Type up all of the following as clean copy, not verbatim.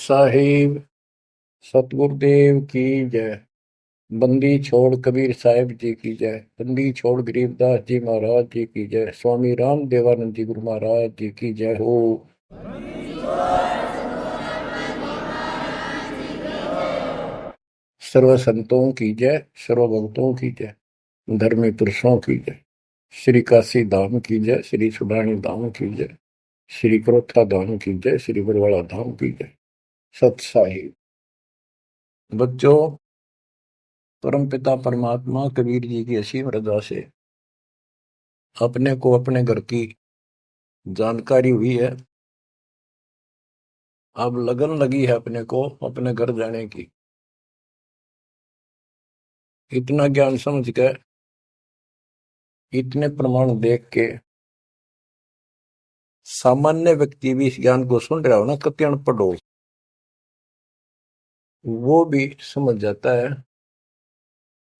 साहिब सतगुरुदेव की जय। बंदी छोड़ कबीर साहिब जी की जय। बंदी छोड़ गरीबदास जी महाराज जी की जय। स्वामी राम देवानंद जी गुरु महाराज जी की जय हो। सर्व संतों की जय, सर्व भक्तों की जय, धर्मी पुरुषों की जय। श्री काशी धाम की जय, श्री सुडानी धाम की जय, श्री क्रोथा धाम की जय, श्री बरवाड़ा धाम की जय। सत साहिब बच्चों, परम पिता परमात्मा कबीर जी की असीम रजा से अपने को अपने घर की जानकारी हुई है। अब लगन लगी है अपने को अपने घर जाने की। इतना ज्ञान समझ के, इतने प्रमाण देख के सामान्य व्यक्ति भी इस ज्ञान को सुन रहा हो ना, कति अनपढ़ हो, वो भी समझ जाता है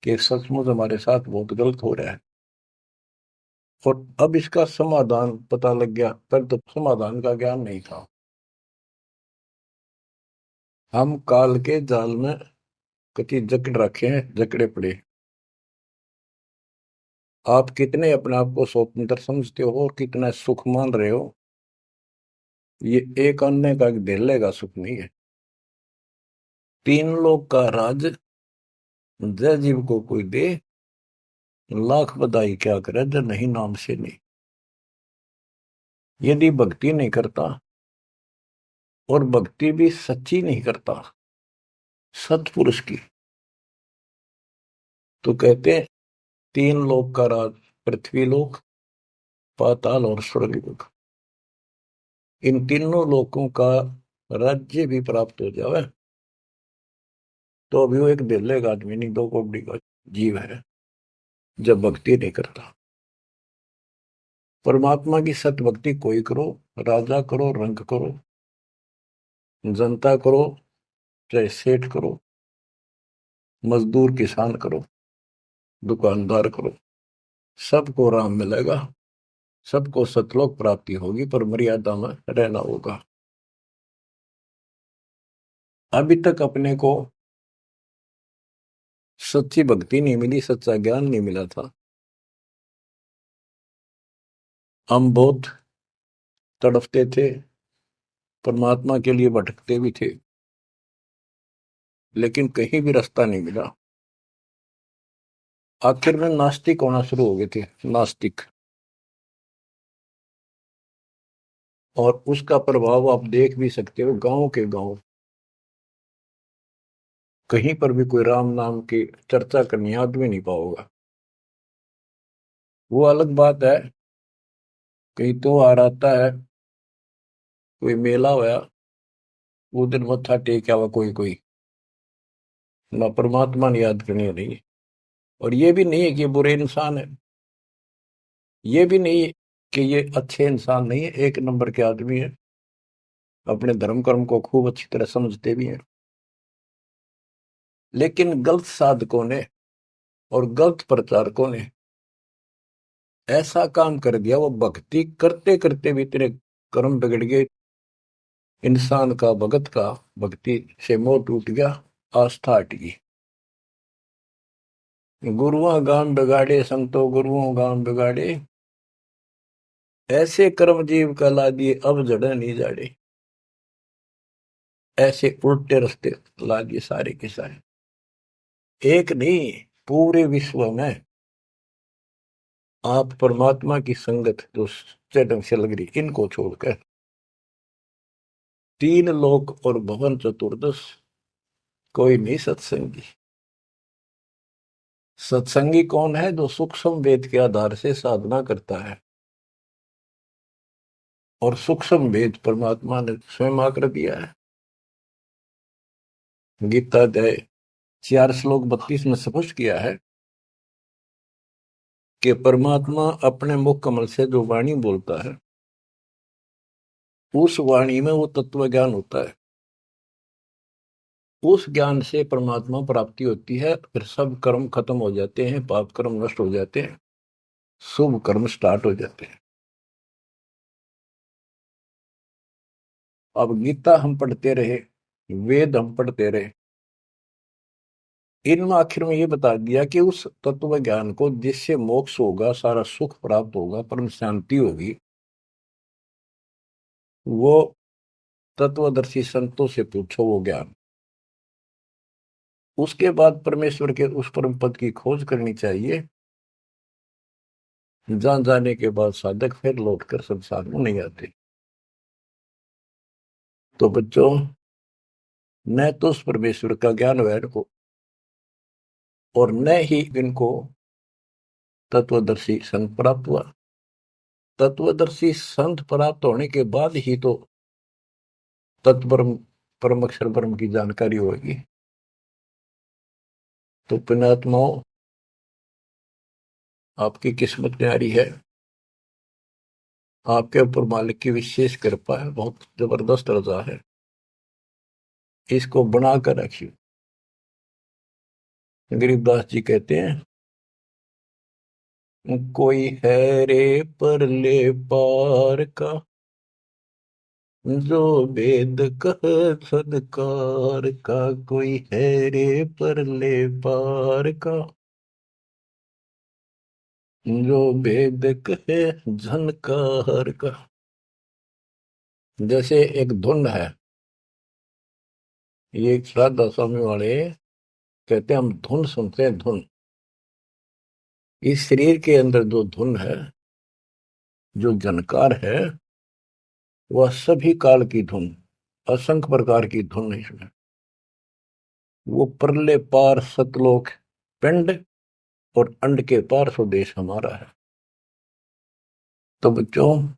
कि सचमुच हमारे साथ बहुत गलत हो रहा है। और अब इसका समाधान पता लग गया। पर तो समाधान का ज्ञान नहीं था। हम काल के जाल में कति जकड़ रखे हैं, जकड़े पड़े। आप कितने अपने आप को स्वतंत्र समझते हो और कितना सुख मान रहे हो, ये एक अन्य का धेले का सुख नहीं है। तीन लोग का राज जय जीव को कोई दे, लाख बधाई क्या करे जय नहीं नाम से नहीं। यदि भक्ति नहीं करता, और भक्ति भी सच्ची नहीं करता सत्पुरुष की, तो कहते हैं तीन लोक का राज, पृथ्वी लोक, पाताल और स्वर्ग लोक, इन तीनों लोकों का राज्य भी प्राप्त हो जाए तो अभी वो एक दिल्ले का आदमी नहीं, दो कोड़ी का जीव है जब भक्ति नहीं करता। परमात्मा की सत भक्ति कोई करो, राजा करो, रंग करो, जनता करो, चाहे सेठ करो, मजदूर किसान करो, दुकानदार करो, सबको राम मिलेगा, सबको सतलोक प्राप्ति होगी, पर मर्यादा में रहना होगा। अभी तक अपने को सच्ची भक्ति नहीं मिली, सच्चा ज्ञान नहीं मिला था। हम बहुत तड़फते थे, परमात्मा के लिए भटकते भी थे, लेकिन कहीं भी रास्ता नहीं मिला। आखिर में नास्तिक होना शुरू हो गए थे, नास्तिक। और उसका प्रभाव आप देख भी सकते हो, गांव के गांव कहीं पर भी कोई राम नाम की चर्चा करनी आदमी नहीं पाओगा। वो अलग बात है, कहीं तो आ आता है, कोई मेला होया, वो दिन मत्था टेक आवा कोई कोई, ना परमात्मा ने याद करनी नहीं। और ये भी नहीं है कि ये बुरे इंसान है, ये भी नहीं है कि ये अच्छे इंसान नहीं है, एक नंबर के आदमी है, अपने धर्म कर्म को खूब अच्छी तरह समझते भी हैं। लेकिन गलत साधकों ने और गलत प्रचारकों ने ऐसा काम कर दिया, वो भक्ति करते करते भी इतने कर्म बिगड़ गए, इंसान का भगत का भक्ति से मोह टूट गया, आस्था हट गई। गुरुआ गान बिगाड़े संतो गुरुओं गान बिगाड़े, ऐसे कर्म जीव का ला दिए अब जड़े नहीं जाड़े। ऐसे उल्टे रास्ते ला दिए सारे के सारे। एक नहीं, पूरे विश्व में आप परमात्मा की संगत जो सच्चे ढंग से लग रही, इनको छोड़कर तीन लोक और भवन चतुर्दश कोई नहीं सत्संगी। सत्संगी कौन है? जो सूक्ष्म वेद के आधार से साधना करता है, और सूक्ष्म वेद परमात्मा ने स्वयं आकर दिया है। गीता अध्याय 4 श्लोक 32 में स्पष्ट किया है कि परमात्मा अपने मुख कमल से जो वाणी बोलता है, उस वाणी में वो तत्व ज्ञान होता है। उस ज्ञान से परमात्मा प्राप्ति होती है, फिर सब कर्म खत्म हो जाते हैं, पाप कर्म नष्ट हो जाते हैं, शुभ कर्म स्टार्ट हो जाते हैं। अब गीता हम पढ़ते रहे, वेद हम पढ़ते रहे, इनमें आखिर में ये बता दिया कि उस तत्व ज्ञान को जिससे मोक्ष होगा, सारा सुख प्राप्त होगा, परम शांति होगी, वो तत्वदर्शी संतों से पूछो वो ज्ञान। उसके बाद परमेश्वर के उस परम पद की खोज करनी चाहिए, जहां जाने के बाद साधक फिर लौटकर संसार में नहीं आते। तो बच्चों, न तो उस परमेश्वर का ज्ञान वैर को, और न ही इनको तत्वदर्शी संत प्राप्त हुआ। तत्वदर्शी संत प्राप्त होने के बाद ही तो तत्परम परम अक्षर ब्रह्म की जानकारी होगी। तो पुण्यात्माओं, आपकी किस्मत न्यारी है, आपके ऊपर मालिक की विशेष कृपा है, बहुत जबरदस्त रजा है, इसको बनाकर रखिए। गरीबदास जी कहते हैं, कोई है रे परले पार का, जो वेद कह सदकार का। कोई है रे परले पार का, जो वेद कहे झनकार का। जैसे एक धुन है, ये एक श्राद्ध स्वामी वाले कहते हैं, हम धुन सुनते हैं, धुन। इस शरीर के अंदर जो धुन है, जो झनकार है, वह सभी काल की धुन, असंख्य प्रकार की धुन है इसमें। वो परले पार सतलोक पिंड और अंड के पार स्वदेश हमारा है। तो बच्चों,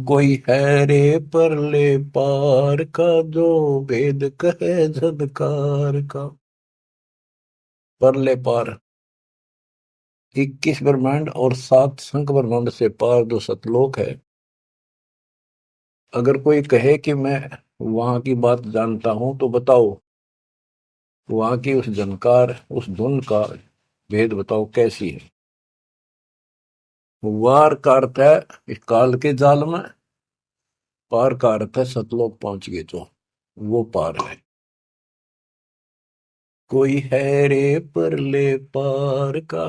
कोई है रे परले पार का, जो वेद कहे झनकार का। परले पार 21 ब्रह्मांड और 7 संख ब्रह्मांड से पार जो सतलोक है, अगर कोई कहे कि मैं वहां की बात जानता हूं, तो बताओ वहां की उस झनकार, उस धुन का भेद बताओ कैसी है। वार का अर्थ है इस काल के जाल में, पार का अर्थ है सतलोक पहुंच गए जो, वो पार है। कोई है रे परले पार का,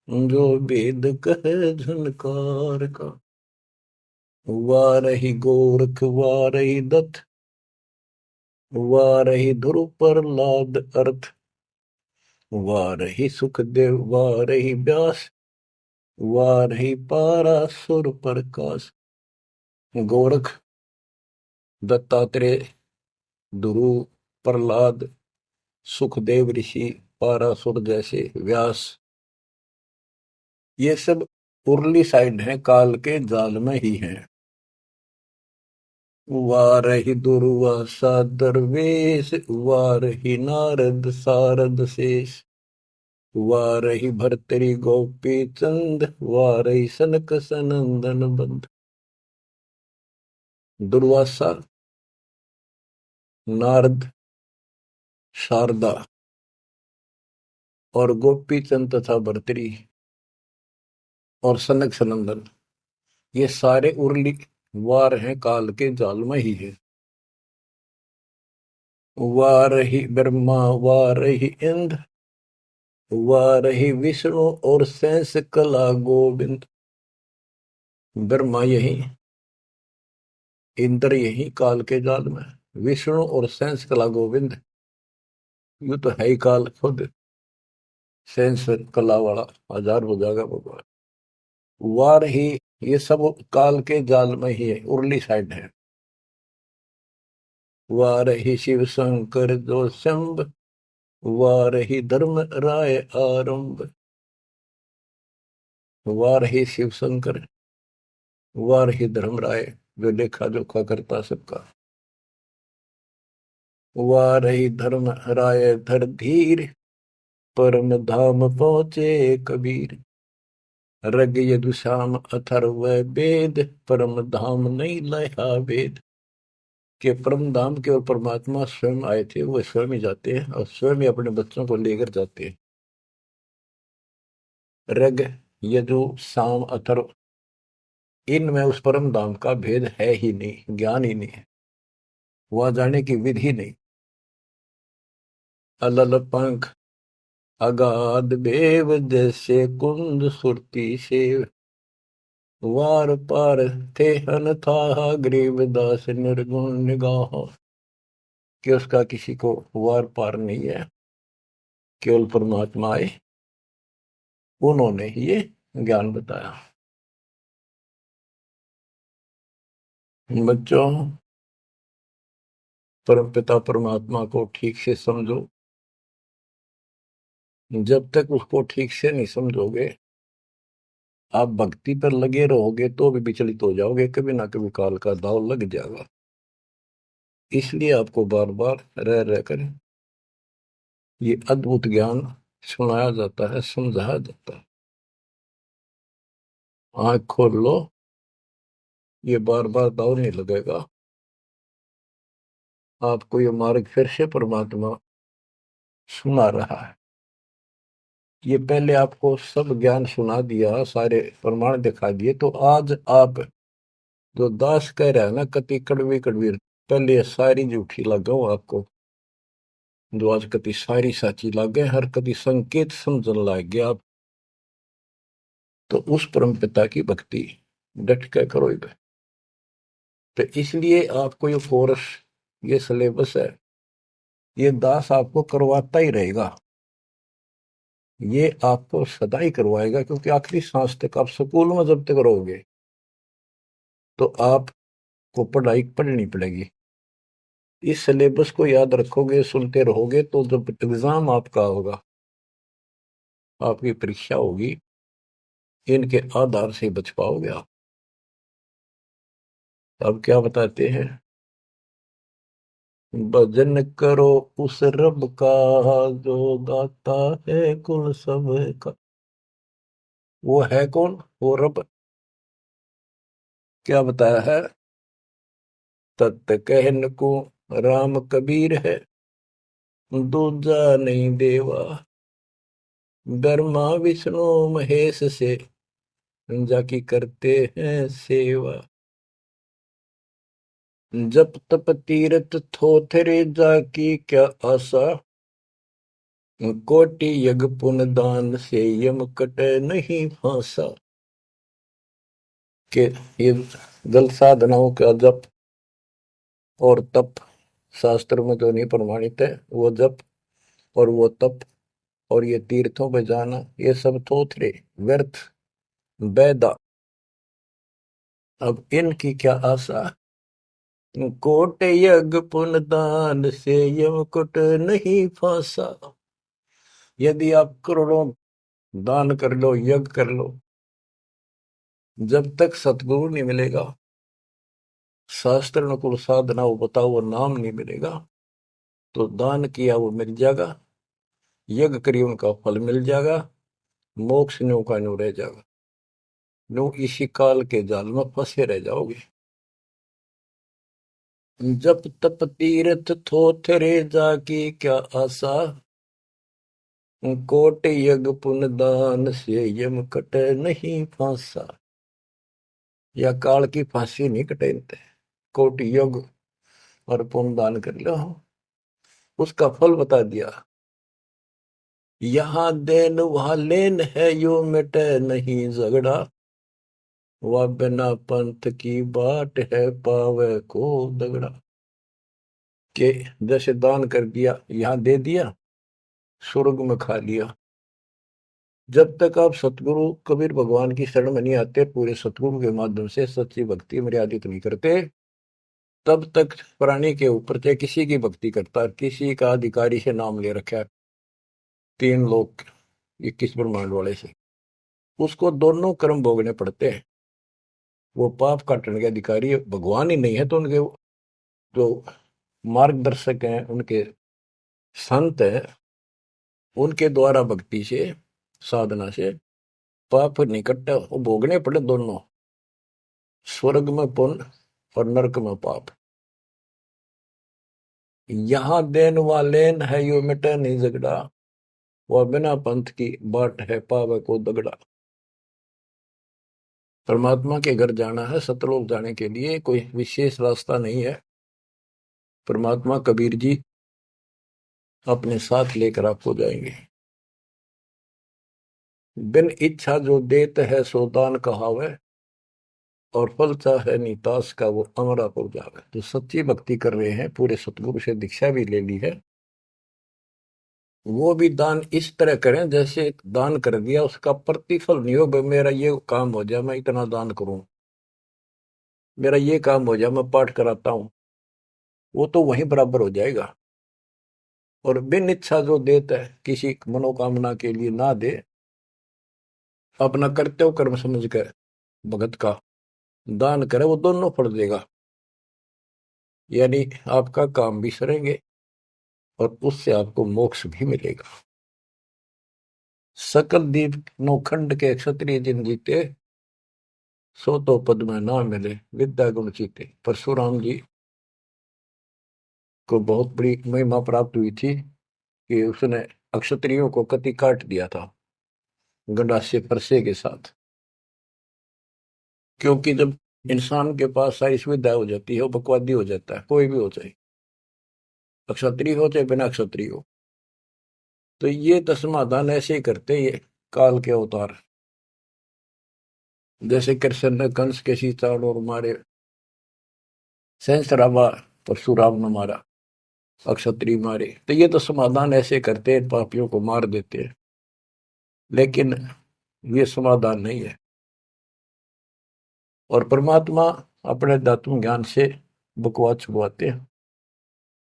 जो वेद कहे झनकार का। वारही गोरख वारही दत्त, वारही ध्रुव प्रहलाद अर्थ। वारही सुखदेव वारही व्यास, वारही पारासुर प्रकाश। गोरख, दत्तात्रेय, ध्रुव, प्रहलाद, सुखदेव ऋषि, पारासुर जैसे व्यास, ये सब उर्ली साइड है, काल के जाल में ही है। वारही दुर्वासा दरवेश, वारही नारद सारद शेष। वारही भर्तरी गोपी चंद, वारही सनक सनंदन बंद। दुर्वासा, नारद, शारदा और गोपी चंद तथा भर्तरी और सनक सनंदन, ये सारे उर्ली वार हैं, काल के जाल में ही है। वारही ब्रह्मा वारही इंद्र, वारही विष्णु और शेष कला गोविंद। ब्रह्मा यही, इंद्र यही काल के जाल में, विष्णु और शेष कला गोविंद, यू तो है ही काल खुद, शेष कला वाला हजार हो जाएगा भगवान। वार ही, ये सब काल के जाल में ही है, उर्ली साइड है। वार ही शिव शंकर जो शंभ, वार ही धर्म राय आरंभ। वार ही शिव शंकर, वार ही धर्म राय, जो लेखा जोखा करता सबका। वार ही धर्म राय धर धीर, परम धाम पहुंचे कबीर। रग यदुश्याम अथर्व वेद, परम धाम नहीं लहा वेद। के परम धाम के और परमात्मा स्वयं आए थे, वो स्वयं ही जाते हैं और स्वयं ही अपने बच्चों को लेकर जाते हैं। रग, यजु, साम, अथर्व, इनमें उस परम धाम का भेद है ही नहीं, ज्ञान ही नहीं है। वहां जाने की विधि नहीं। अलल पंख अगाध बेव जैसे कुंद सुरती से, वार पार थे हन था गरीबदास निर्गुण निगाह। कि उसका किसी को वार पार नहीं है, केवल परमात्मा आए, उन्होंने ही ये ज्ञान बताया। बच्चों, परमपिता परमात्मा को ठीक से समझो। जब तक उसको ठीक से नहीं समझोगे, आप भक्ति पर लगे रहोगे तो भी विचलित हो जाओगे, कभी ना कभी काल का दाव लग जाएगा। इसलिए आपको बार बार रह रह कर ये अद्भुत ज्ञान सुनाया जाता है, समझाया जाता है। आंख खोल लो, ये बार बार दाव नहीं लगेगा। आपको ये मार्ग फिर से परमात्मा सुना रहा है। ये पहले आपको सब ज्ञान सुना दिया, सारे प्रमाण दिखा दिए, तो आज आप जो दास कह रहा है ना, कति कड़वी कड़वी, पहले ये सारी झूठी लगाओ आपको, जो आज कति सारी साची लागे, हर कति संकेत समझन लग गया आप। तो उस परम पिता की भक्ति डट के करो। तो इसलिए आपको ये कोर्स, ये सिलेबस है, ये दास आपको करवाता ही रहेगा। ये आपको सदा ही करवाएगा, क्योंकि आखिरी सांस तक आप स्कूल में जब तक रहोगे तो आपको पढ़ाई पढ़नी पड़ेगी। इस सिलेबस को याद रखोगे, सुनते रहोगे, तो जब एग्जाम आपका होगा, आपकी परीक्षा होगी, इनके आधार से बच पाओगे आप। अब क्या बताते हैं? भजन करो उस रब का, जो दाता है कुल सब का। वो है कौन? वो रब। क्या बताया है? तत् कहन को राम कबीर है, दूजा नहीं देवा। ब्रह्मा विष्णु महेश से, जाकी करते हैं सेवा। जप तप तीरथ थोथरे जाकी क्या आशा, कोटि यज्ञ पुण्य दान से यम कटे नहीं फांसा। के ये जल साधनाओं का जप और तप शास्त्र में जो नहीं प्रमाणित है, वो जप और वो तप और ये तीर्थों पे जाना, ये सब थोथरे व्यर्थ बैदा। अब इनकी क्या आशा? कोट यज्ञ पुण्य दान से यम कुट नहीं फांसा। यदि आप करोड़ों दान कर लो, यज्ञ कर लो, जब तक सतगुरु नहीं मिलेगा, शास्त्र अनुकूल साधना वो बताओ वो नाम नहीं मिलेगा, तो दान किया वो मिल जाएगा, यज्ञ करिए उनका फल मिल जाएगा, मोक्ष न्यू का न्यू रह जाएगा। न्यू इसी काल के जाल में फंसे रह जाओगे। जप तप तीर्थ थोथरे जाकी क्या आशा, कोट यज्ञ पुण्य दान से यम कटे नहीं फांसा। या काल की फांसी नहीं कटेनते, कोटि यज्ञ और पुण्य दान कर लो, उसका फल बता दिया। यहाँ देन वहां लेन है, यो मिटे नहीं झगड़ा। वह बिना पंथ की बाट है, पावे को दगड़ा। के जैसे दान कर दिया, यहाँ दे दिया, स्वर्ग में खा लिया। जब तक आप सतगुरु कबीर भगवान की शरण में नहीं आते, पूरे सतगुरु के माध्यम से सच्ची भक्ति मर्यादित नहीं करते, तब तक प्राणी के ऊपर चाहे किसी की भक्ति करता, किसी का अधिकारी से नाम ले रखा है, 3 लोग 21 ब्रह्मांड वाले से, उसको दोनों कर्म भोगने पड़ते हैं। वो पाप काटने के अधिकारी भगवान ही नहीं है, तो उनके जो मार्गदर्शक हैं, उनके संत हैं, उनके द्वारा भक्ति से, साधना से पाप नहीं कटता, वो भोगने पड़े दोनों, स्वर्ग में पुण्य और नरक में पाप। यहाँ देन वालेन है, यो मिटे नहीं झगड़ा। वह बिना पंथ की बाट है, पावे को दगड़ा। परमात्मा के घर जाना है, सतलोक जाने के लिए कोई विशेष रास्ता नहीं है। परमात्मा कबीर जी अपने साथ लेकर आपको जाएंगे। बिन इच्छा जो देत है सो दान कहावे, और फल चाहे नितास का वो अमरा पुर जावे। जो सच्ची भक्ति कर रहे हैं, पूरे सतगुरु से दीक्षा भी ले ली है, वो भी दान इस तरह करें जैसे दान कर दिया उसका प्रतिफल नहीं हो। मेरा ये काम हो जाए मैं इतना दान करूं, मेरा ये काम हो जाए मैं पाठ कराता हूं, वो तो वहीं बराबर हो जाएगा। और बिन इच्छा जो देता है किसी मनोकामना के लिए ना दे, अपना कर्तव्य कर्म समझ कर भगत का दान करे, वो दोनों फल देगा। यानी आपका काम भी सरेंगे और उससे आपको मोक्ष भी मिलेगा। सकल दीप नौखंड के क्षत्रिय जिन जीते, सो तो पद में ना मिले विद्या गुण जीते। परशुराम जी को बहुत बड़ी महिमा प्राप्त हुई थी कि उसने अक्षत्रियों को कति काट दिया था गंडासे परसे के साथ। क्योंकि जब इंसान के पास सारी सुविधा हो जाती है वो बकवादी हो जाता है, कोई भी हो चाहे, अक्षत्रिय हो चाहे बिना क्षत्रिय हो। तो ये समाधान ऐसे ही करते ये काल के अवतार। जैसे कृष्ण ने कंस के सीताड़ और मारे, सहस्रावा परशुराम ने मारा, अक्षत्रिय मारे, तो ये तो समाधान ऐसे करते हैं, पापियों को मार देते हैं। लेकिन ये समाधान नहीं है। और परमात्मा अपने दातुन ज्ञान से बकवाद छुपवाते हैं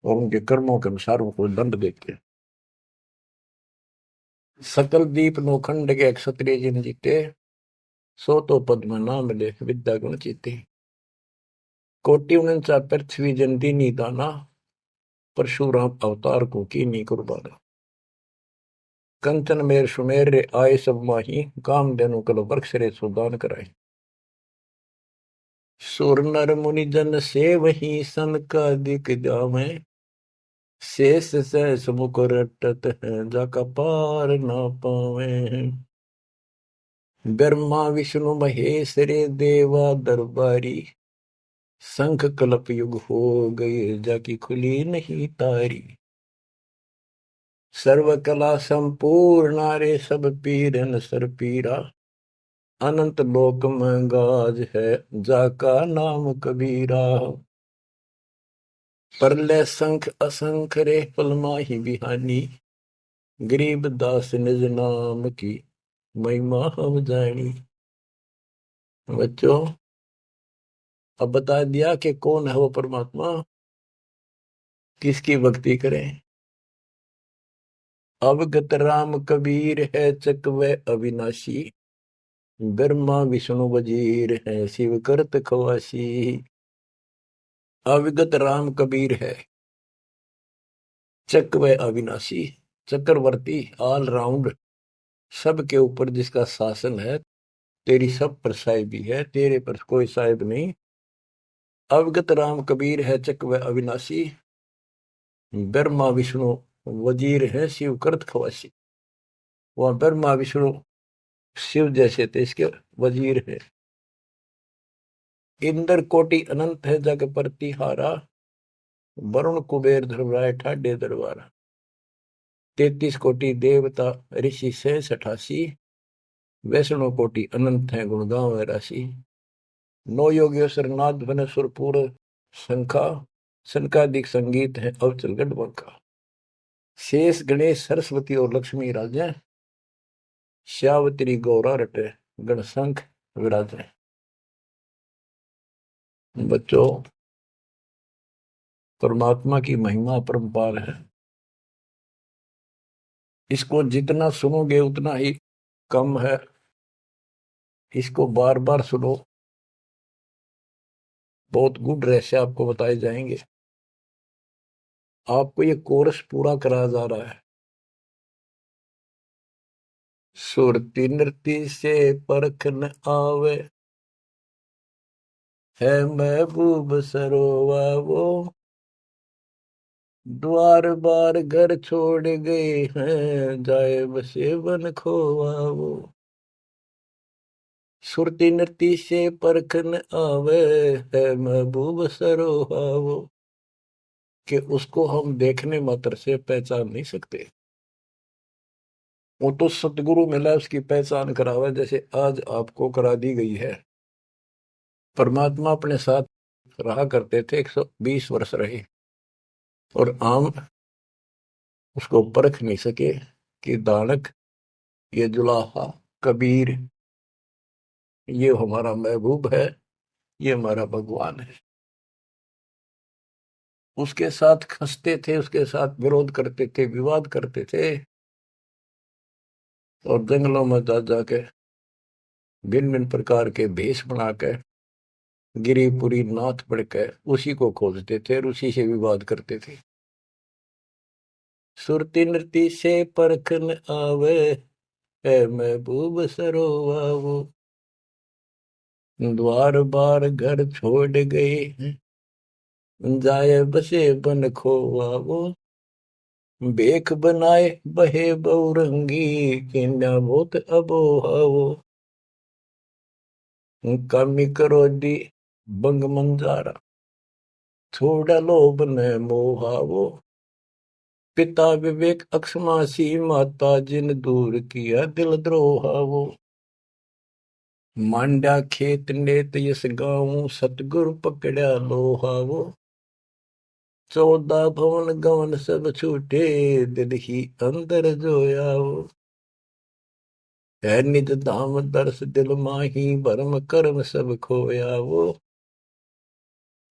और उनके कर्मों के अनुसार उनको दंड देते हैं। सकल दीप नौखंड के क्षत्रिय जिन जीते, सो तो पद में ना मिले विद्या गुण जीते। कोटि उनचा पृथ्वी जंती नी दाना, परशुराम अवतार को की नी कुर्बाना। कंचन मेर सुमेर रे आए सब माही, काम देनु कल वृक्ष रे सुदान कराई। सुर नर मुनि जन से वही सन का दिख जावे, शेष सहस मुख रटत है जाका पार ना पावे। ब्रह्मा विष्णु महेश रे देवा दरबारी, शंख कलप युग हो गए जाकी खुली नहीं तारी। सर्व कला संपूर्ण रे सब पीरन सर पीरा, अनंत लोक में गाज है जाका नाम कबीरा। परले संख असंख रे पलमाही बिहानी, गरीब दास निज नाम की महिमा हम जानी। बच्चों, अब बता दिया कि कौन है वो परमात्मा, किसकी भक्ति करें। अवगत राम कबीर है चकवे अविनाशी, ब्रह्मा विष्णु वजीर है शिव करत खवासी। अविगत राम कबीर है, चकवे अविनाशी, चक्रवर्ती, ऑल राउंड, सबके ऊपर जिसका शासन है, तेरी सब पर साहिबी है, तेरे पर कोई साहिब नहीं। अवगत राम कबीर है चकवे अविनाशी, ब्रह्मा विष्णु वजीर है शिव करत खवासी। वह ब्रह्मा विष्णु शिव जैसे थे, इसके वजीर है। इंद्र कोटि अनंत है जग प्रतिहारा, वरुण कुबेर धर्मराय ठाडे दरबारा। 33 कोटि देवता ऋषि से 88, वैष्णो कोटि अनंत है गुण गाँव राशि। नौ योगेश्वर नाद बन सुरपुर शंखा, शंकादिक संगीत है अवचल गढ़। शेष गणेश सरस्वती और लक्ष्मी राजा, श्यावत्री गौरा रटे गणशंख विराजे। बच्चों, परमात्मा की महिमा अपरंपार है। इसको जितना सुनोगे उतना ही कम है। इसको बार बार सुनो, बहुत गुड रहस्य आपको बताए जाएंगे। आपको ये कोर्स पूरा कराया जा रहा है। सुरती नृत्य से परख न आवे, है महबूब सरोवा वो, द्वार बार घर छोड़ गए हैं जाए बसे बन खोवा वो। सुरती नृत्य से परख न आवे, है महबूब सरोवा वो, कि उसको हम देखने मात्र से पहचान नहीं सकते। वो तो सतगुरु मिला उसकी पहचान करावे, जैसे आज आपको करा दी गई है। परमात्मा अपने साथ रहा करते थे, 120 वर्ष रहे, और आम उसको परख नहीं सके कि दानक, ये जुलाहा, कबीर, ये हमारा महबूब है, ये हमारा भगवान है। उसके साथ खसते थे, उसके साथ विरोध करते थे, विवाद करते थे, और जंगलों में जा जाके भिन्न भिन्न प्रकार के भेष बनाकर गिरिपुरी नाथ पढ़कर उसी को खोजते थे और उसी से विवाद करते थे। सुरती नृति से परखन आवे, है महबूब सरोवावो, द्वार बार घर छोड़ गए, जाए बसे बन खोवावो, बेख बनाए बहे बहुरंगी, किन्या बहुत अबोहावो, कामी करो दी बंग मंजारा, छोड़ा लोभ न मोहावो, पिता विवेक अक्षमासी, माता जिन दूर किया दिल द्रोहावो, मांडा खेत नेत यस गाऊं, सतगुरु पकड़ा लोहावो, 14 भवन गवन सब छूटे, दिल ही अंदर जोयावो, है निज धाम दर्श दिल माही, भरम कर्म सब खोयावो,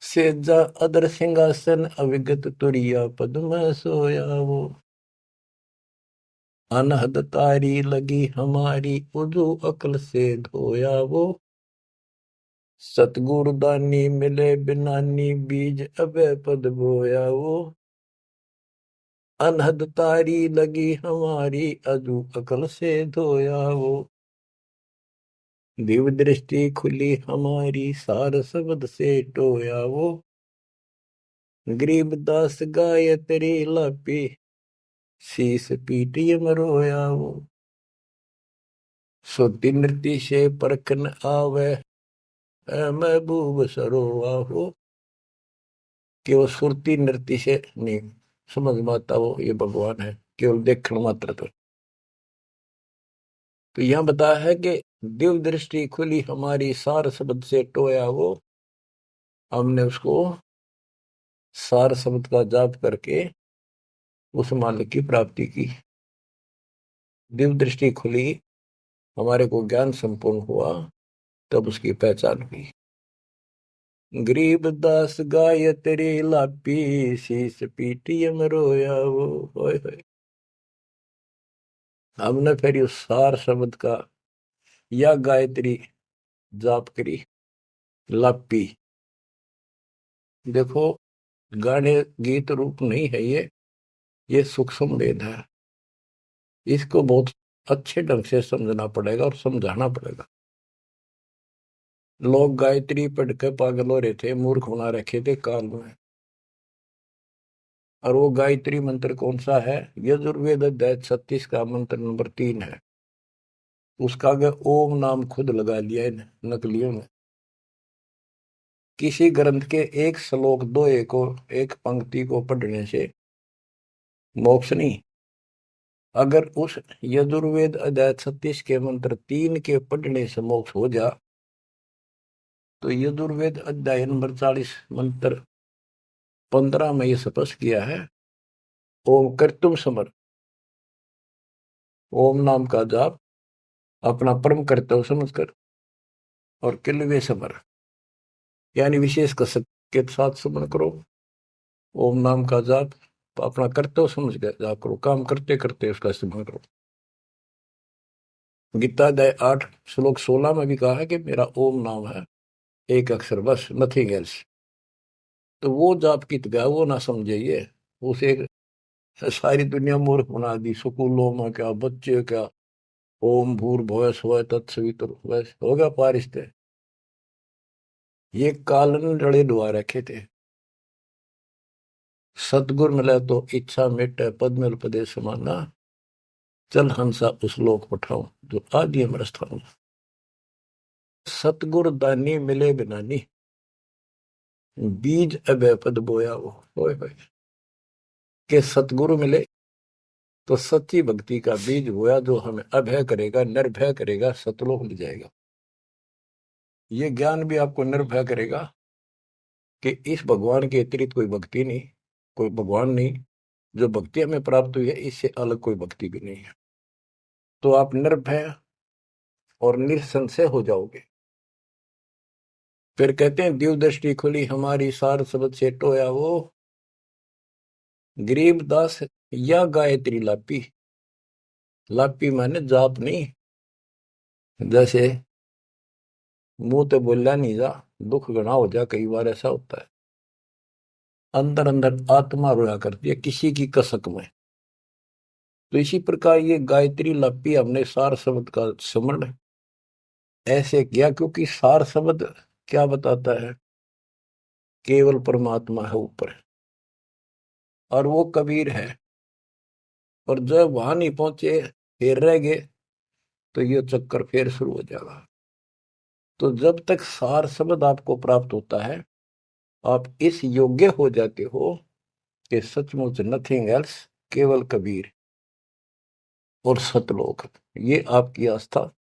सेजा अदर सिंहासन अविगत तुरिया पद में सोयावो, अनहद तारी लगी हमारी, उजू अकल से धोयावो, सतगुरु दानी मिले बिनानी, बीज अभय पद बोयावो, अनहद तारी लगी हमारी, अजू अकल से धोयावो, दिव्य दृष्टि खुली हमारी, सार शब्द से टोयावो, गरीबदास गाय तेरी लापी, शीस पीटिय मरोयावो, सोती नृत्य से परखन आवे, महबूब सरोवाहो, कि वो सुरती नृत्य से नहीं समझ में आता वो ये भगवान है, केवल देखण मात्र। तो यह बताया है कि दिव्य दृष्टि खुली हमारी, सार शब्द से टोया वो, हमने उसको सार शब्द का जाप करके उस मालिक की प्राप्ति की। दिव्य दृष्टि खुली, हमारे को ज्ञान संपूर्ण हुआ, तब उसकी पहचान हुई। गरीबदास गाय तेरी लापी, शीस पीटियम रोया वो, होय होय। हमने फिर उस सार शब्द का या गायत्री जाप करी, लापी। देखो, गाने गीत रूप नहीं है ये सूक्ष्म वेद है। इसको बहुत अच्छे ढंग से समझना पड़ेगा और समझाना पड़ेगा। लोग गायत्री पढ़ के पागल हो रहे थे, मूर्ख बना रखे थे काल में। और वो गायत्री मंत्र कौन सा है? यजुर्वेद अध्याय 36 का मंत्र नंबर 3 है। उसका आगे ओम नाम खुद लगा लिया इन नकलियों ने। किसी ग्रंथ के एक श्लोक दोहे को, एक पंक्ति को पढ़ने से मोक्ष नहीं। अगर उस यजुर्वेद अध्याय 36 के मंत्र 3 के पढ़ने से मोक्ष हो जा, तो यजुर्वेद अध्याय नंबर 40 मंत्र 15 में यह स्पष्ट किया है, ओम कर्तुम समर, ओम नाम का जाप अपना परम कर्तव्य समझकर, और किलवे समर यानी विशेष कसक के साथ स्मरण करो। ओम नाम का जाप अपना कर्तव्य समझ कर जाप करो, काम करते करते उसका स्मरण करो। गीता अध्याय 8 श्लोक 16 में भी कहा है कि मेरा ओम नाम है, एक अक्षर बस, नथिंग एल्स। तो वो जाप की गया वो ना समझिए, उसे सारी दुनिया मूर्ख बना दी। स्कूलों में क्या, बच्चे क्या, ओम भूर्भुवः स्वः तत्सवितुर्वरेण्यं, होगा पारिस्ते। ये कालन रड़े डुआ रखे थे। सतगुर मिले तो इच्छा मिटे, पद्मल पदे समाना, चल हंसा उस लोक पठाऊं, जो आदि अमर स्थान। सतगुर दानी मिले बिनानी, बीज अभय पद बोया वो, होय होय। कि सतगुरु मिले तो सच्ची भक्ति का बीज बोया, जो हमें अभय करेगा, निर्भय करेगा, सतलोक ले जाएगा। ये ज्ञान भी आपको निर्भय करेगा कि इस भगवान के अतिरिक्त कोई भक्ति नहीं, कोई भगवान नहीं। जो भक्ति हमें प्राप्त हुई है, इससे अलग कोई भक्ति भी नहीं है। तो आप निर्भय और निसंशय हो जाओगे। फिर कहते हैं, दिव्य दृष्टि खुली हमारी, सार शब्द से टोया वो गरीब दास या गायत्री लापी। लापी माने जाप नहीं, जैसे मुंह तो बोला नहीं जा, दुख घना हो जा, कई बार ऐसा होता है। अंदर अंदर आत्मा रोया करती है किसी की कसक में। तो इसी प्रकार ये गायत्री लापी हमने सार शब्द का स्मरण ऐसे किया, क्योंकि सार शब्द क्या बताता है? केवल परमात्मा है ऊपर, और वो कबीर है। और जब वहां नहीं पहुंचे, फिर रह गए, तो ये चक्कर फिर शुरू हो जाएगा। तो जब तक सार शब्द आपको प्राप्त होता है, आप इस योग्य हो जाते हो कि सचमुच नथिंग एल्स, केवल कबीर और सतलोक। ये आपकी आस्था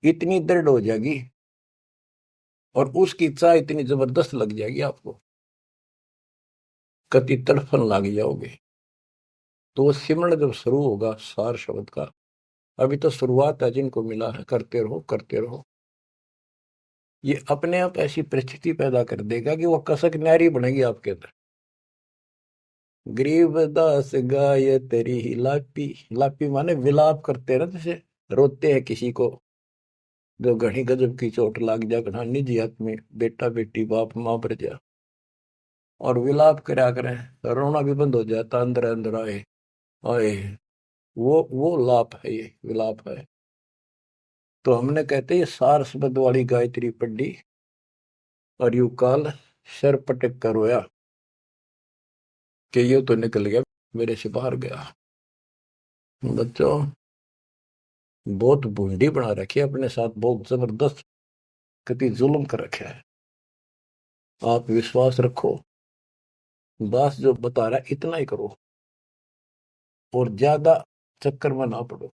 इतनी दृढ़ हो जाएगी और उसकी चाह इतनी जबरदस्त लग जाएगी आपको, कति तड़फन लग जाओगे। तो वो सिमरण जब शुरू होगा सार शब्द का, अभी तो शुरुआत है, जिनको मिला है करते रहो करते रहो। ये अपने आप ऐसी परिस्थिति पैदा कर देगा कि वो कसक न्यारी बनेगी आपके अंदर। गरीबदास गाय तेरी ही लापी। लापी माने विलाप करते हैं ना, जैसे रोते हैं किसी को जो घनी गजब की चोट लाग जा, घना निजी आदमी, बेटा बेटी बाप माँ पर जा, और विलाप करा करें, रोना भी बंद हो जाता, अंदर अंदर आए आए। वो लाप है, ये विलाप है। तो हमने कहते ये सार शब्द वाली गायत्री पढ़ी और यू काल सर पटक कर रोया कि ये तो निकल गया, मेरे से बाहर गया। बच्चों, बहुत बूंदी बना रखी है अपने साथ, बहुत जबरदस्त कति जुल्म कर रखा है। आप विश्वास रखो, दास जो बता रहा है इतना ही करो, और ज्यादा चक्कर में ना पड़ो।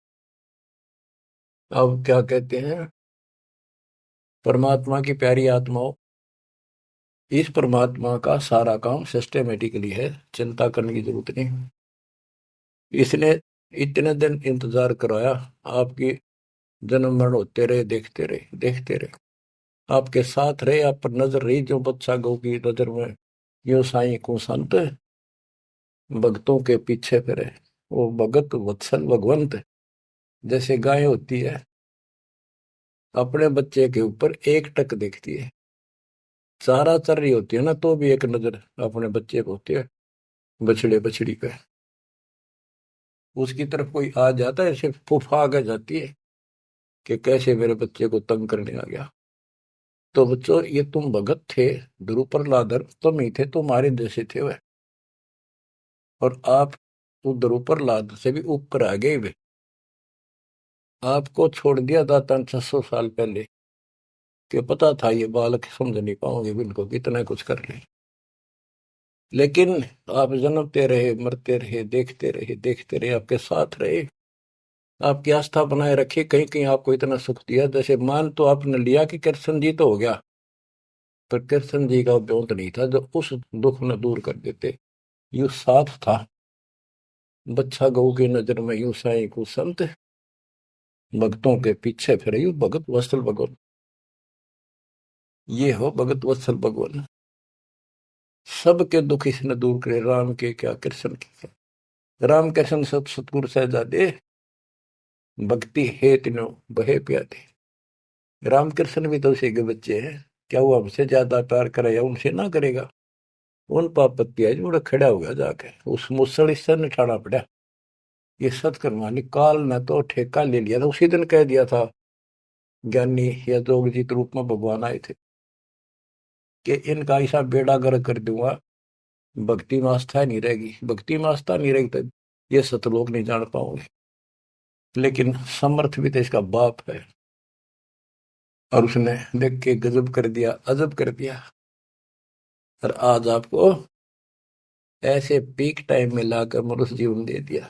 अब क्या कहते हैं, परमात्मा की प्यारी आत्माओं, इस परमात्मा का सारा काम सिस्टमेटिकली है, चिंता करने की जरूरत नहीं। इसने इतने दिन इंतजार कराया, आपकी जन्म मरण होते रहे, देखते रहे देखते रहे, आपके साथ रहे, आप पर नजर रही, जो बच्चा गौ की नजर में यो साई को संत भक्तों के पीछे फिरे। वो भगत वत्सल भगवंत, जैसे गाय होती है अपने बच्चे के ऊपर एक टक देखती है, चारा चर रही होती है ना, तो भी एक नजर अपने बच्चे को होती है, बछड़े बछड़ी पे। उसकी तरफ कोई आ जाता है, सिर्फ फुफा आ जाती है कि कैसे मेरे बच्चे को तंग करने आ गया। तो बच्चों, ये तुम भगत थे, ध्रुव प्रहलादर तुम ही थे, तुम्हारे जैसे थे वह। और आप तो ध्रुव प्रहलाद से भी ऊपर आ गए वे। आपको छोड़ दिया था 600 साल पहले, कि पता था ये बालक समझ नहीं पाओगे, इनको कितना कुछ कर ले। लेकिन आप जन्मते रहे, मरते रहे, देखते रहे, आपके साथ रहे, आपकी आस्था बनाए रखी, कहीं कहीं आपको इतना सुख दिया। जैसे मान तो आपने लिया कि कृष्ण जी तो हो गया, पर कृष्ण जी का ब्योंत नहीं था जो उस दुख न दूर कर देते। यू साथ था, बच्चा गऊ की नजर में यू साई को संत भक्तों के पीछे फिरे, यू भगत वत्सल भगवान। ये हो भगत वत्सल भगवान, सबके दुख इसने दूर करे, राम के क्या कृष्ण के क्या। राम कृष्ण सब सतगुरु सहजादे, भक्ति है तीनों बहे प्यादे। रामकृष्ण भी तो उसी के बच्चे हैं, क्या वो हमसे ज्यादा प्यार करेगा? उनसे ना करेगा। उन पापत्ती है जो खड़ा हो गया जाके, उस मुसल इससे निठाना पड़ा। ये सत्कर्मा ने काल ने तो ठेका ले लिया था, उसी दिन कह दिया था ज्ञानी या जोगजीत रूप में भगवान आए थे कि इनका ऐसा बेड़ा गर्क कर दूंगा, भक्ति में आस्था नहीं रहेगी, भक्ति में आस्था नहीं रहेगी तो ये सतलोक नहीं जान पाओगे। लेकिन समर्थ भी तो इसका बाप है, और उसने देख के गजब कर दिया, अजब कर दिया। और आज आपको ऐसे पीक टाइम में लाकर मनुष्य जीवन दे दिया।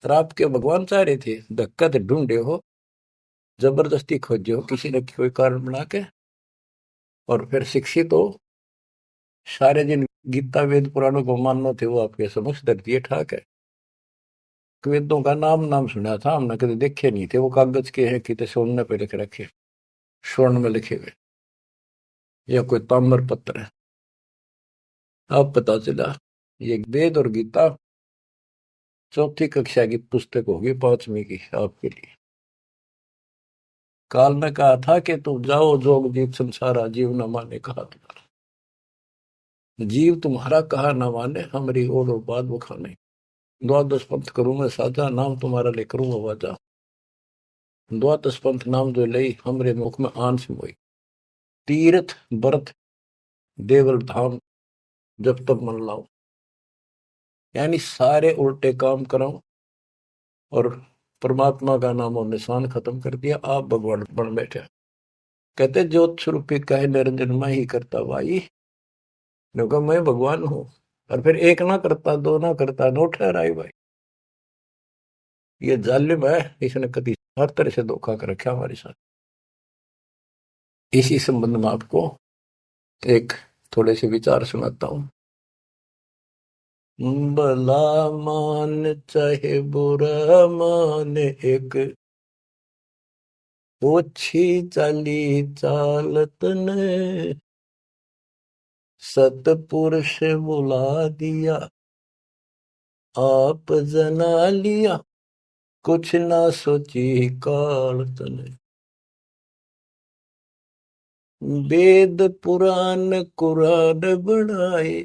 और आपके भगवान चाह रहे थे धक्का तो ढूंढे हो, जबरदस्ती खोजे हो किसी न कोई कारण बना के, और फिर शिक्षित हो, सारे जिन गीता वेद पुराणों को मानना थे वो आपके समक्ष धर दिए ठाक है। वेदों का नाम नाम सुना था हमने, कभी देखे नहीं थे। वो कागज के हैं, कितने सोने पे लिख रखे, स्वर्ण में लिखे हुए, या कोई ताम्र पत्र है। अब पता चला ये वेद और गीता चौथी कक्षा की पुस्तक होगी, 5वीं की आपके लिए। काल ने कहा था कि तुम जाओ जोग जीव संसारा, जीव न माने कहा तुम्हारा। जीव तुम्हारा कहा न माने, हमारी ओर और बात बखाने। द्वादश पंथ करूं मैं साजा, नाम तुम्हारा ले करूं आवाजा। द्वादश पंथ नाम जो लई, हमरे मुख में आन से मोई। तीर्थ व्रत देवल धाम, जब तब मन लाओ। यानी सारे उल्टे काम कराओ और परमात्मा का नाम और निशान खत्म कर दिया, आप भगवान बन बैठे। कहते ज्योत स्वरूपी कहे निरंजन मैं ही करता भाई, क्योंकि मैं भगवान हूं। और फिर एक ना करता, दो ना करता, नो ठहराई भाई। ये जालिम है, इसने कभी हर तरह से धोखा कर रखा हमारे साथ। इसी संबंध में आपको एक थोड़े से विचार सुनाता हूं। भला मान चाहे बुरा मान, एक ओछी चाली चालत ने, सतपुरुष बुला दिया आप जना लिया, कुछ ना सोची काल तने। वेद पुराण कुरान बनाए,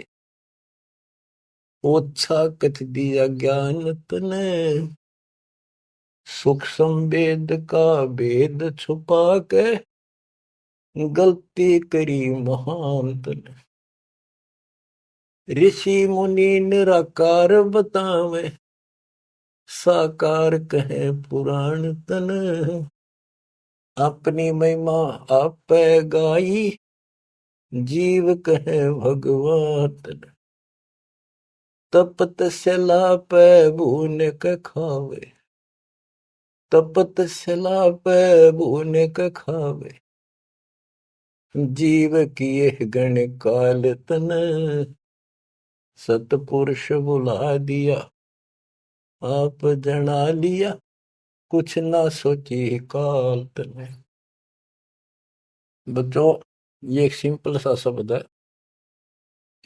ओछा कथ दिया ज्ञान तने। सूक्ष्म वेद का भेद छुपा के, गलती करी महान तने। ऋषि मुनि निराकार बतावे, साकार कहे पुराण तन। अपनी महिमा आप गाई, जीव कहे भगवान तन। तपत सला पे भून के खावे, तपत सला पे भून के खावे। जीव किए गण काल तन, सतपुरुष बुला दिया आप जना लिया, कुछ ना सोची काल तने। बच्चों, ये एक सिंपल सा शब्द है,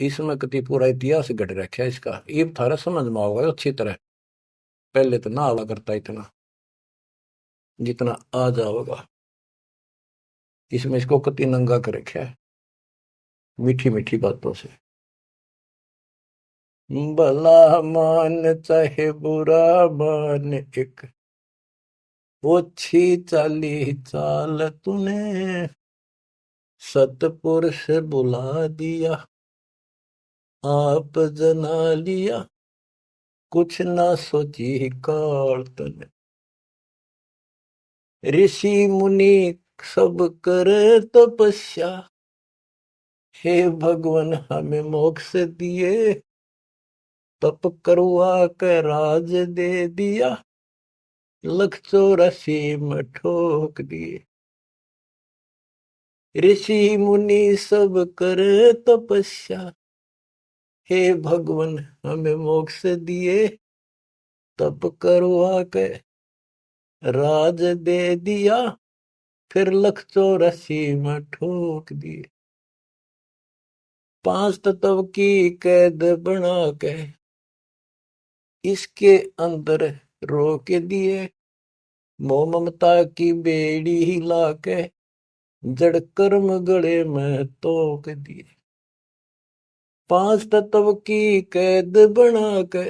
इसमें कति पूरा इतिहास घट रखा है इसका। ये थारा समझ में आओगे अच्छी तरह। पहले तो ना आवा करता इतना, जितना आ जाओगा। इसमें इसको कति नंगा कर रखा है मीठी मीठी बातों से। भला मान चाहे बुरा मान, एक ओछी चाली चाल तूने। सतपुरुष बुला दिया आप जना लिया, कुछ ना सोची काल तने। ऋषि मुनि सब करे तपस्या, हे भगवान हमें मोक्ष दिए। तप करवा के राज दे दिया, 184 में ठोक दिए। ऋषि मुनि सब करे तपस्या, हे भगवान हमें मोक्ष दिए। तप करवा के राज दे दिया, फिर 184 में ठोक दिए। 5 तत्व की कैद बना के, इसके अंदर रोक दिए। मोह ममता की बेड़ी हिला के, जड़ कर्म गले में तोक दिए। 5 तत्व की कैद बना के,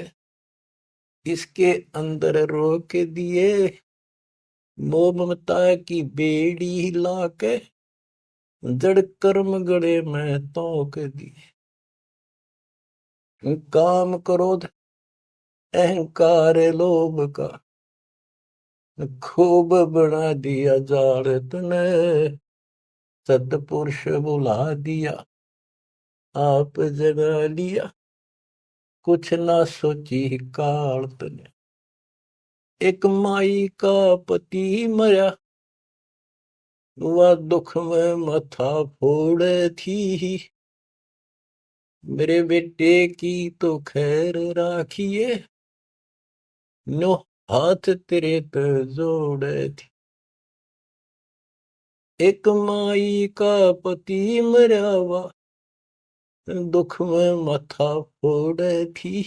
इसके अंदर रोक दिए। मोह ममता की बेड़ी हिला के, जड़ कर्म गले में तोक दिए। काम क्रोध अहंकार लोभ का, खूब बना दिया जाल तने। सतपुरुष बुला दिया आप जगा लिया, कुछ ना सोची काल तने। एक माई का पति मरा, वह दुख में माथा फोड़े थी। मेरे बेटे की तो खैर राखिए, नो हाथ तेरे पे जोड़े थी। एक माई का पति मरा, वह दुख में माथा फोड़े थी।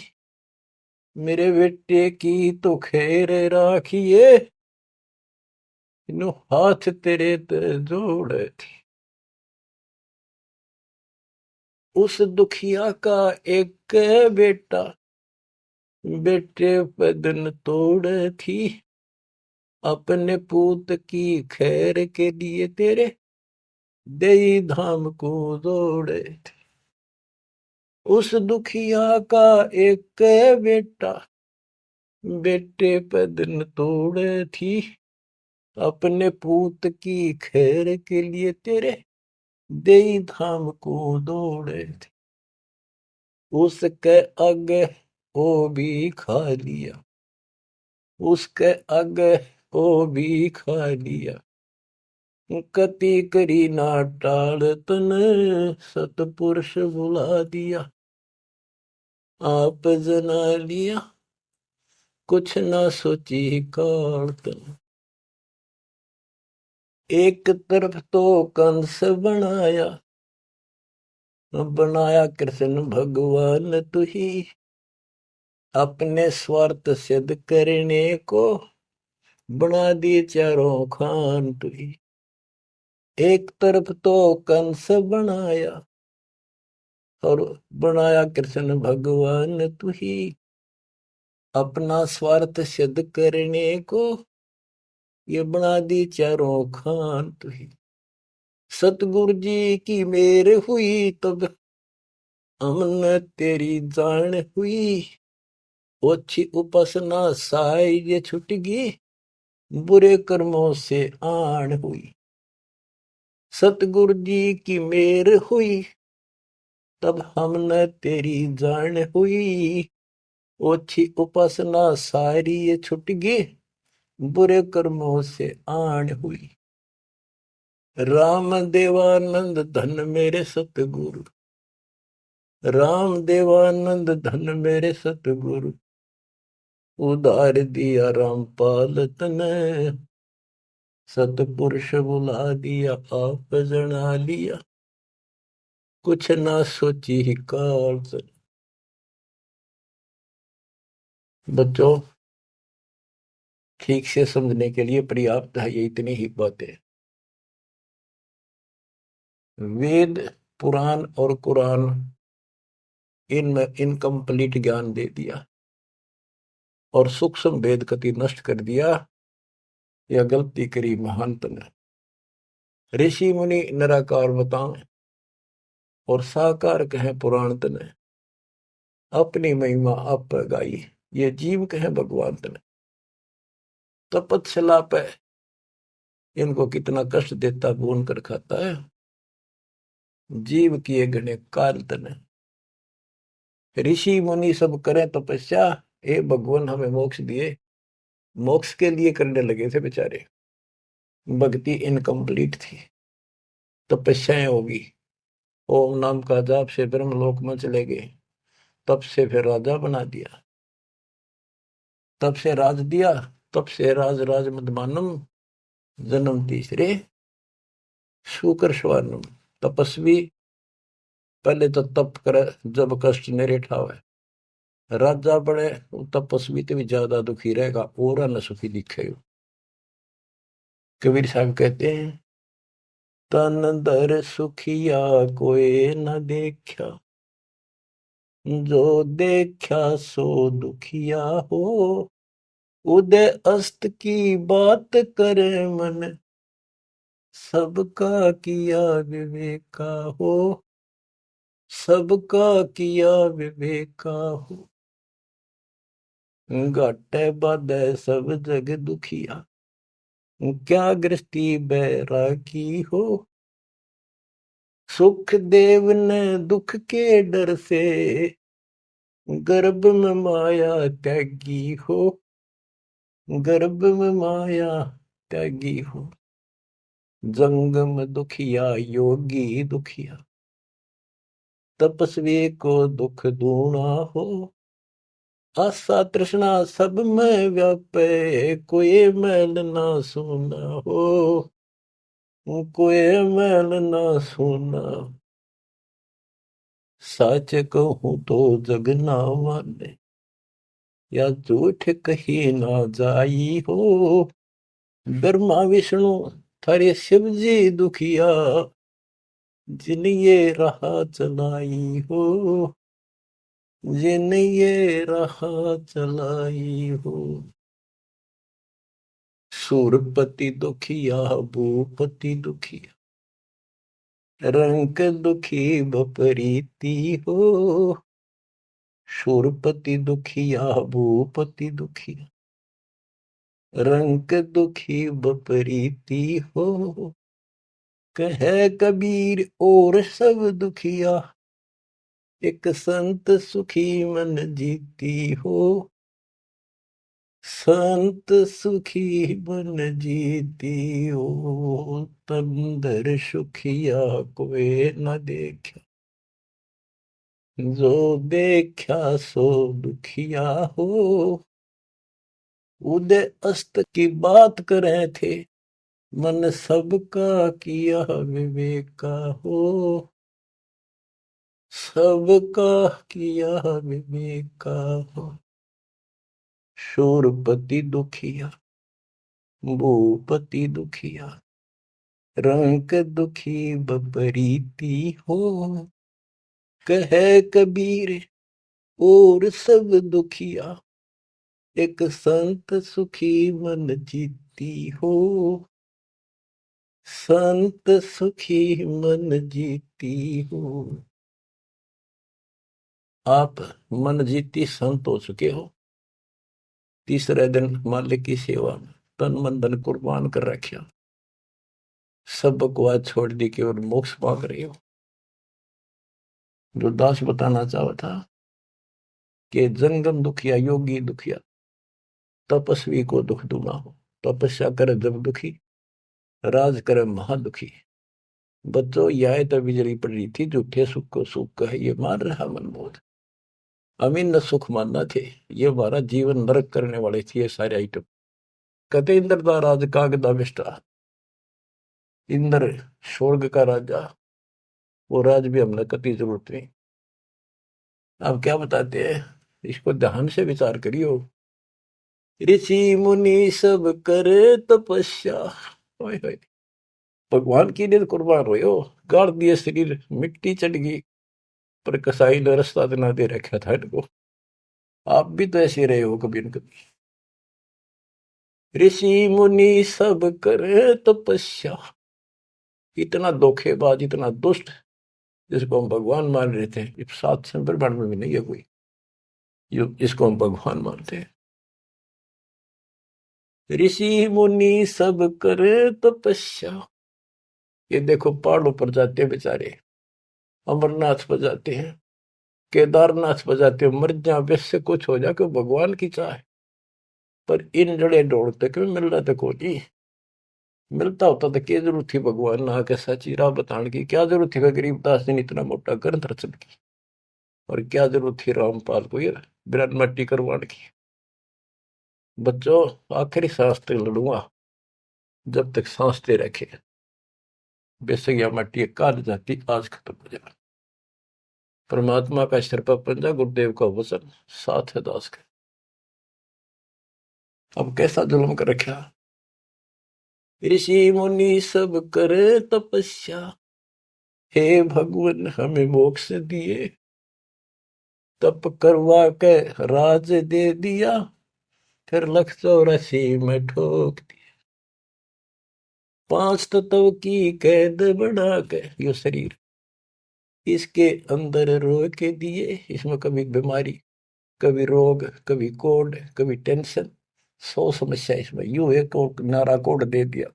मेरे बेटे की तो खैर राखिए, नो हाथ तेरे पे जोड़े थी। उस दुखिया का एक बेटा, बेटे पे दिन तोड़े थी। अपने पूत की खैर के लिए तेरे देई धाम को जोड़े थे। उस दुखिया का एक बेटा, बेटे पे दिन तोड़े थी। अपने पूत की खैर के लिए तेरे देई धाम को दौड़े थे। उसके आगे वो भी खा लिया, उसके आगे वो भी खा लिया। कति करी ना टाल तने, सतपुरुष बुला दिया। आप जना लिया, कुछ ना सोची काल तने। एक तरफ तो कंस बनाया, बनाया कृष्ण भगवान तू ही। अपने स्वार्थ सिद्ध करने को बना दिए चारों खान तू ही। एक तरफ तो कंस बनाया, और बनाया कृष्ण भगवान तू ही। अपना स्वार्थ सिद्ध करने को ये बना दी चारों खान तू ही। सतगुरु जी की मेर हुई, तब हमने तेरी जान हुई। ओछी उपासना साई ये छुटगी, बुरे कर्मों से आन हुई। सतगुरु जी की मेर हुई, तब हमने तेरी जान हुई। ओछी उपासना सारी ये छुटगी, बुरे कर्मों से आन हुई। राम देवानंद धन मेरे सतगुरु, राम देवानंद धन मेरे सतगुरु। उधार दिया रामपाल तने, सतपुरुष बुला दिया आप जना लिया। कुछ ना सोची ही काल तने। बच्चों, ठीक से समझने के लिए पर्याप्त है ये इतनी ही बातें। वेद, पुराण और कुरान, इनमें इनकम्प्लीट ज्ञान दे दिया और सूक्ष्म भेद कति नष्ट कर दिया। यह गलती करी महंत ने। ऋषि मुनि निराकार बताएं और साकार कहें पुराण तने। अपनी महिमा आप गाई, ये जीव कहें भगवान तने। तपस्या पे इनको कितना कष्ट देता, भून कर खाता है। जीव किए गणे काल तने। ऋषि मुनि सब करें तपस्या, हे भगवान हमें मोक्ष दिए। मोक्ष के लिए करने लगे थे बेचारे, भक्ति इनकम्प्लीट थी। तपस्याएं होगी, ओम नाम का जाप से ब्रह्मलोक में चले गए। तब से फिर राजा बना दिया, तब से राज दिया, तब से राज राज मदमानम। जन्म तीसरे शुकर स्वानम। तपस्वी पहले तो तप करे जब कष्ट निरे ठावे। राजा बड़े तपस्वी तो भी ज्यादा दुखी रहेगा, और न सुखी दिखेगा। कबीर साहब कहते हैं, तन दर सुखिया कोई न देखा, जो देखा सो दुखिया हो। उदय अस्त की बात करे मन, सबका किया विवेका हो। सबका किया विवेका हो। घाटे बाधे सब जग दुखिया, क्या गृहस्थी बैरागी हो। सुख देव ने दुख के डर से, गर्भ में माया त्यागी हो, गर्भ में माया त्यागी हो, जंग में दुखिया योगी दुखिया, तपस्वी को दुख दूना हो, आशा तृष्णा सब में व्यापे, कोई मैल ना सुना हो, कोई मैल ना सुना। सच कहूं तो जग ना माने, या झूठ कही ना जाई हो, ब्रह्मा विष्णु थारे शिव जी दुखिया, जिन ये राह चलाई हो, जिन ये राह चलाई हो। सूरपति दुखिया भूपति दुखिया, रंक दुखी बपरीती हो, सूरपति दुखिया भूपति दुखिया, रंक दुखी बपरीती हो, कहे कबीर और सब दुखिया, एक संत सुखी मन जीती हो, संत सुखी मन जीती हो, तंदर सुखिया कोई न देखा, जो देखा सो दुखिया हो। उदय अस्त की बात करे थे, मन सबका किया विवेका हो, सबका किया विवेका हो। शूरपति दुखिया भूपति दुखिया, रंक दुखी बपरीती हो, कहे कबीर और सब दुखिया, एक संत सुखी मन जीती हो, संत सुखी मन जीती हो। आप मन जीती संत हो चुके हो, तीसरे दिन मालिक की सेवा में तन मन धन कुर्बान कर रखा, सब बकवास छोड़ दी केवल मोक्ष मांग रही हो। जो दास बताना चाहा था कि जंगम दुखिया योगी दुखिया, तपस्वी को दुख दूना हो, तपस्या करे जब दुखी, राज करे महादुखी। बच्चों यह तो बिजली पड़ रही थी, झूठे सुख को सुख कहे ये मान रहा मनमोद। अमीन न सुख मानना थे, ये हमारा जीवन नरक करने वाले थे ये सारे आइटम। कहते इंद्र का राज कागदा बिष्टा, इंद्र स्वर्ग का राजा, वो राज भी हमने कति जरूरत नहीं। अब क्या बताते हैं, इसको ध्यान से विचार करियो। ऋषि मुनि सब करे तपस्या, भगवान की लिए कुर्बान हो, गाड़ दिए शरीर, मिट्टी चढ़ गई, पर कसाई ने रास्ता ना दे रखा था इनको। आप भी तो ऐसे रहे हो कभी न कभी। ऋषि मुनि सब करे तपस्या, इतना धोखेबाज इतना दुष्ट जिसको हम भगवान मान रहे थे, इस सात से ब्रह्मांड में भी नहीं है कोई जिसको हम भगवान मानते हैं। ऋषि मुनि सब करे तपस्या, ये देखो पहाड़ों पर जाते हैं बेचारे, अमरनाथ पर जाते हैं, केदारनाथ पर जाते हैं, मर जा वैसे कुछ हो जाए भगवान की चाह, पर इन जड़े ढोड़ते क्यों मिल रहा था कोई, मिलता होता तो क्या जरूरत थी भगवान ना के सच्ची राह बताने की, क्या जरूरत थी गरीबदास ने इतना मोटा ग्रंथ रचन की, और क्या जरूरत थी रामपाल को ये बिरान मट्टी करवाने की। बच्चों आखिरी सांस तक लड़ूंगा जब तक सांसते रखे, बेशक यह मट्टी काट जाती आज खत्म हो जाए। परमात्मा का सिर पर पंजा, गुरुदेव का वचन साथ है दास का। अब कैसा जुल्म कर रखा, ऋषि मुनि सब करे तपस्या, हे भगवान हमें मोक्ष दिए, तप करवा के राज दे दिया, फिर 184 में ठोक दिया। 5 तत्व की कैद बढ़ा के यो शरीर इसके अंदर रोक के दिए, इसमें कभी बीमारी, कभी रोग, कभी कोड, कभी टेंशन, 100 समस्या इसमें, यूं एक और नारा कोड दे दिया।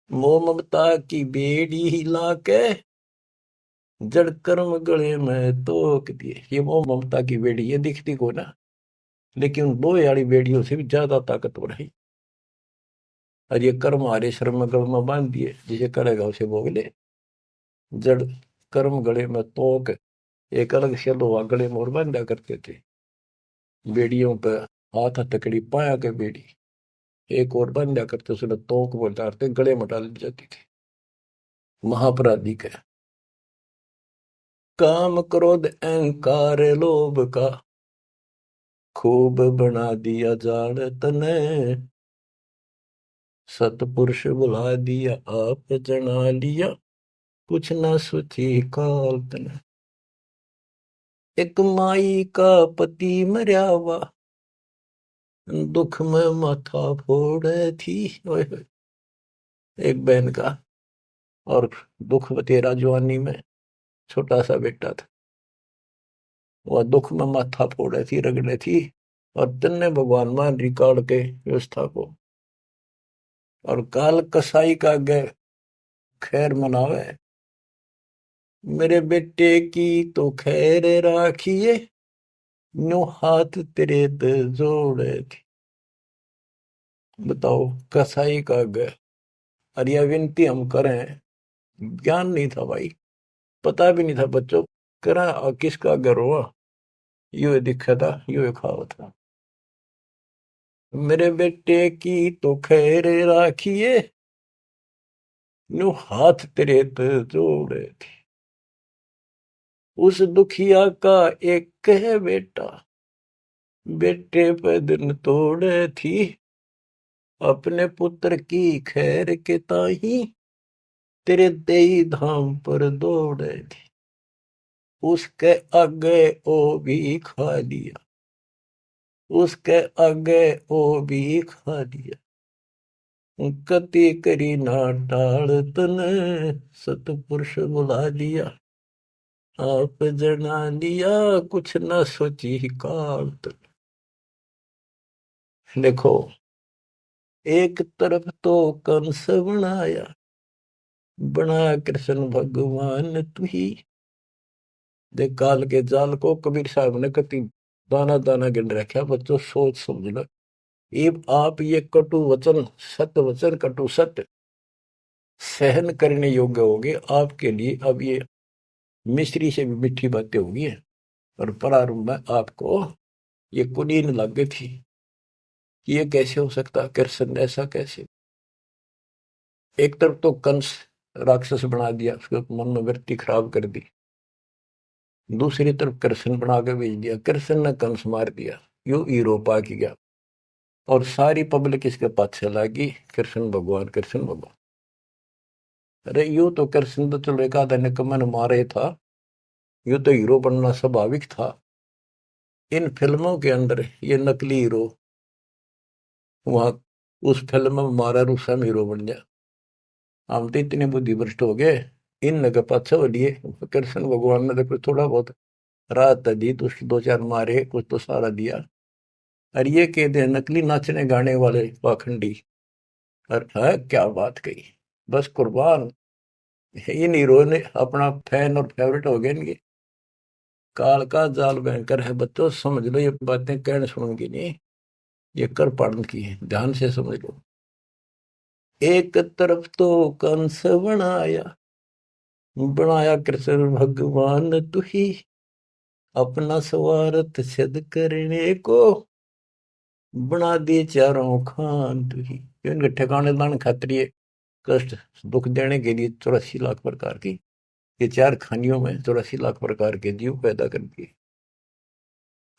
मोह ममता की बेड़ी हिला के जड़ कर्म गले में तोक दिए। ये वो ममता की बेड़ी, ये दिखती को ना, लेकिन उन दो यारी बेड़ियों से भी ज्यादा ताकतवर है। और ये कर्म हमारे श्रम में गल में बांध दिए, जिसे करेगा उसे भोग ले। जड़ कर्म गले में तोक, एक अलग से लोग गले में और बांधा करते थे बेड़ियों पर, हाथ हथकड़ी पाया के बेड़ी, एक और बांधा करते, उसने तोक बोल डालते, गले में डाल दी जाती थी। महापराधी का काम क्रोध अहंकार लोभ का खूब बना दिया जान तने, सतपुरुष बुला दिया आप जना लिया, कुछ न सोची काल तने। एक माई का पति मर्यावा, दुख में माथा फोड़े थी। ओए होए, एक बहन का, और दुख तेरा जवानी में छोटा सा बेटा था, वह दुख में माथा फोड़े थी, रगड़े थी। और तन्ने भगवान मान रिकॉर्ड के व्यवस्था को, और काल कसाई का गे खैर मनावे, मेरे बेटे की तो खैर राखिए, नो हाथ तेरे ते जोड़े थी। बताओ, कसाई का गे। और यह विनती हम करें, ज्ञान नहीं था भाई, पता भी नहीं था बच्चों, करा और किसका घर हुआ, यो दिखा था, यो खावा था। मेरे बेटे की तो खैर राखिए, नो हाथ तेरे ते जोड़े थी। उस दुखिया का एक है बेटा, बेटे पे दिन तोड़े थी, अपने पुत्र की खैर के ताही, तेरे देई धाम पर दौड़े थी। उसके आगे ओ भी खा लिया, उसके आगे ओ भी खा लिया, कति करी ना टाल तने, सतपुरुष बुला लिया आप जना लिया, कुछ न सोची काल तन। देखो, एक तरफ तो कंस बनाया, बना कृष्ण भगवान तू ही। देख काल के जाल को कबीर साहब ने कति दाना दाना गिन रखा, बच्चों सोच समझ लो। ये आप ये कटु वचन, सत्य वचन कटु सत्य सहन करने योग्य होगे आपके लिए। अब ये मिश्री से भी मीठी बातें होगी, और प्रारंभ में आपको ये कुनीन लग गई थी कि ये कैसे हो सकता, कृष्ण ऐसा कैसे। एक तरफ तो कंस राक्षस बना दिया, उसके मन में वृत्ति खराब कर दी, दूसरी तरफ कृष्ण बना के भेज दिया, कृष्ण ने कंस मार दिया, यू हीरो पा की गया। और सारी पब्लिक इसके पाछे लगी, कृष्ण भगवान कृष्ण भगवान। अरे यू तो कृष्ण तो चलो एक आधा निकम्मा ने मारे था, यू तो हीरो बनना स्वाभाविक था। इन फिल्मों के अंदर ये नकली हीरो, वहां उस फिल्म में मारा रूसम हीरो बन गया। हम तो इतने बुद्धि भ्रष्ट हो गए, इन के पाछे बढ़िए। कृष्ण भगवान ने तो थोड़ा बहुत राहत दी, तो उसकी दो चार मारे, कुछ तो सारा दिया। और ये कहते हैं नकली नाचने गाने वाले पाखंडी। और है क्या बात कही, बस कुर्बान। इन हीरो ने अपना फैन और फेवरेट हो गए इनके। काल का जाल भयंकर है बच्चों, समझ लो, ये बातें कहने सुनूंगी नहीं, ये कर पाड़न की है, ध्यान से समझ लो। एक तरफ तो कंस बनाया, बनाया कृष्ण भगवान तू ही, अपना स्वार्थ सिद्ध करने को बना दिए चारों खान तू ही। इनके ठिकाने दान खातिर, कष्ट दुख देने के लिए 84 लाख प्रकार की, ये चार खानियों में 84 लाख प्रकार के जीव पैदा कर दिए।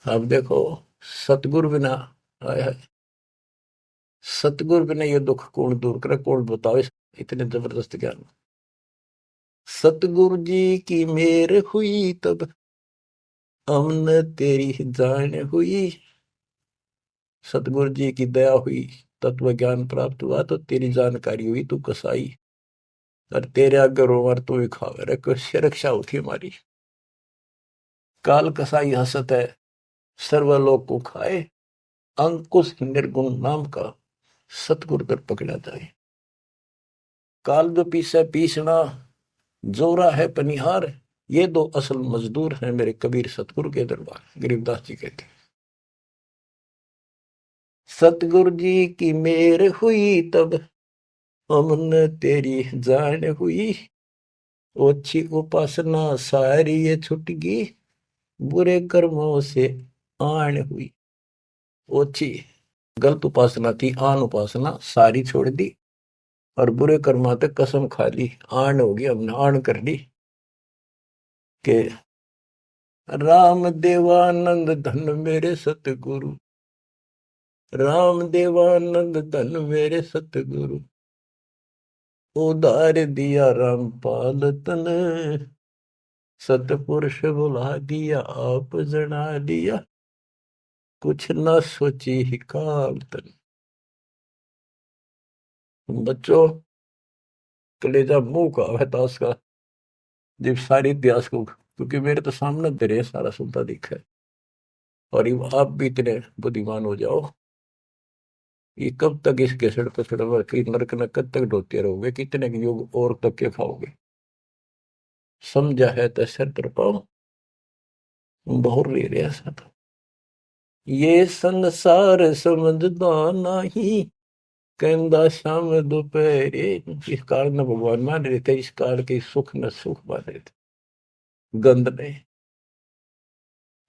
अब देखो, सतगुरु बिना, हाय हाय, सतगुरु बिना ये दुख कौन दूर करे, कौन बताओ इतने जबरदस्त ज्ञान। सतगुरु जी की मेर हुई तब, हमने तेरी जान हुई। सतगुरु जी की दया हुई, तत्व ज्ञान प्राप्त हुआ, तो तेरी जानकारी हुई, तू कसाई, और तेरे आगे रोवर तू ही खावे रे, कैसे रक्षा होती हमारी। काल कसाई हसत है, सर्वलोक को खाए, अंकुश निर्गुण नाम का सतगुरु कर पकड़ा जाए। काल जो पीसे पीसना, जोरा है पनिहार, ये दो असल मजदूर हैं मेरे कबीर सतगुरु के दरबार। गरीबदास जी कहते हैं, सतगुरु जी की मेर हुई तब हमने तेरी जान हुई, ओछी उपासना सारी ये छुट गई, बुरे कर्मों से आन हुई। ओछी गलत उपासना थी, आन उपासना सारी छोड़ दी, और बुरे कर्मा तक कसम खा ली, आन होगी, हमने आन कर ली के राम देवानंद धन मेरे सतगुरु, राम देवानंद धन मेरे सतगुरु, उधार दिया रामपाल तन, सतपुरुष बुला दिया आप जना दिया, कुछ न सोची ही काल तन। बच्चों, कलेजा मुंह का है ताश का, जब सारी इतिहास को, क्योंकि मेरे तो सामने तेरे सारा सुनता दिखा है, और ये आप भी इतने बुद्धिमान हो जाओ, ये कब तक इस केसड़ पसड़ की नरक न कब तक ढोते रहोगे, कितने युग और तक के खाओगे। समझा है तो सर तर पाओ, बहुर ले रहा सा था। ये संसार समझदा नहीं, कहंदा शाम दोपहरे, इस काल न भगवान मान रहे थे, इस काल के सुख न सुख मान रहे थे गंद ने।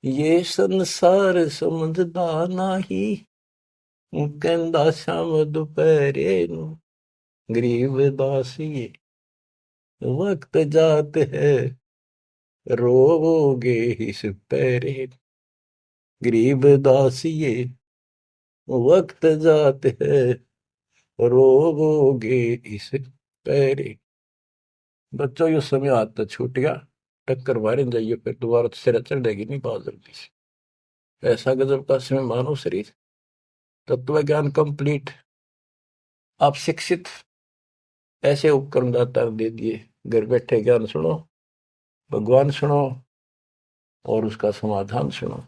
ये संसार समझदा नहीं, कहंदा शाम दोपहरे, गरीब दासी वक्त जात है रोगे इस पैरे, गरीब दासिये वक्त जात है रोगे इस पैरे। बच्चों ये समय आता छूट गया, टक्कर मारे जाइए, फिर दोबारा तो सिर चढ़ जाएगी नहीं बहुत जल्दी से। ऐसा गजब का समय मानव शरीर, तत्व ज्ञान कंप्लीट, आप शिक्षित, ऐसे उपकरण दाता दे दिए, घर बैठे ज्ञान सुनो, भगवान सुनो, और उसका समाधान सुनो,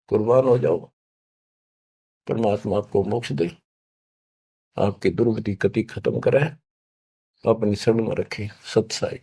कुर्बान हो जाओ, परमात्मा आपको मोक्ष दे, आपकी दुर्गति कति खत्म करे, अपनी शरण में रखे। सत्साई।